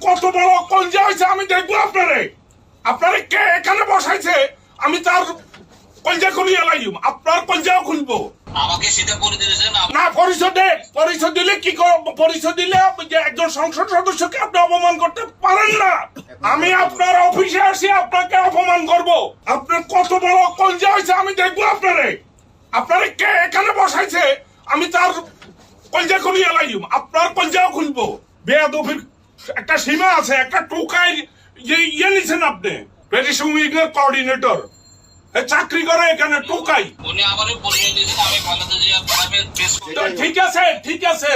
কত বড় কলজা হয়েছে আমি দেখবো আপনারে কে এখানে বসাইছে আমি তার কলজা খুলিয়ে লাইম আপনার কলজাও খুলবো। আমাকে সেটা পরিচয় দিয়েছেন না পরিচয় দিলে কি পরিচয় দিলে যে একজন সংসদ সদস্যকে আপনি অপমান করতে পারেন না। আমি আপনার অফিসে আসি আপনাকে অপমান করব। আপনার কত বড় কলজা হয়েছে আমি দেখবো আপনারে কে এখানে বসাইছে আমি তার কলজা খুলিয়ে লাইম আপনার কলজাও খুলবো। বেয়াদবির একটা সীমা আছে। একটা টোকাই ইয়ে নিছেন আপনি ব্রিটিশ উইংয়ের কোঅর্ডিনেটর চাকরি করে এখানে টোকাই। উনি আমারও পরিচয় দিয়েছেন আমি বাংলাদেশে ঠিক আছে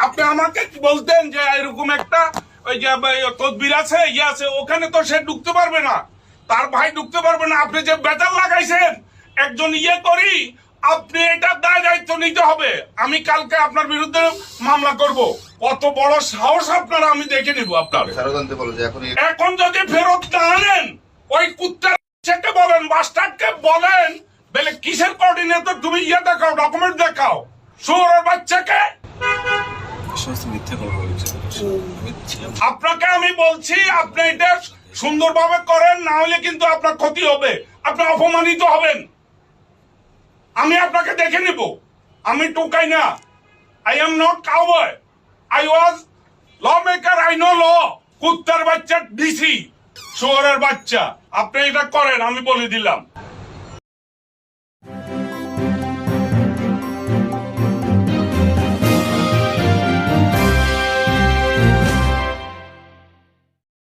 আপনি আমাকে বলতেন যে এরকম একটা ওই যে তদবির আছে ইয়ে আছে ওখানে তো সে ঢুকতে পারবে না, তার ভাই ঢুকতে পারবে না। আপনি যে বেতাল লাগাইছেন একজন ইয়ে করি আপনি এটা দায় দায়িত্ব নিতে হবে। আমি কালকে আপনার বিরুদ্ধে মামলা করব। কত বড় সাহস আপনারা আমি দেখে নিব আপনার। এখন যদি ফেরত না আনেন ওই কুত্তার বলেন মাস্টারকে বলেন বলে কিসের কোঅর্ডিনেটর তুমি ইয়ে দেখাও ডকুমেন্ট দেখাও শুয়োরের বাচ্চাকে। আপনাকে আমি বলছি আপনি এটা সুন্দরভাবে করেন না হলে কিন্তু আপনার ক্ষতি হবে, আপনি অপমানিত হবেন। আমি আপনাকে দেখে নিব। আমি টোকাই না। I am not cowboy. I was law maker. I know law. কুত্তার বাচ্চা ডিসি শুয়োরের বাচ্চা আপনি এটা করেন আমি বলে দিলাম।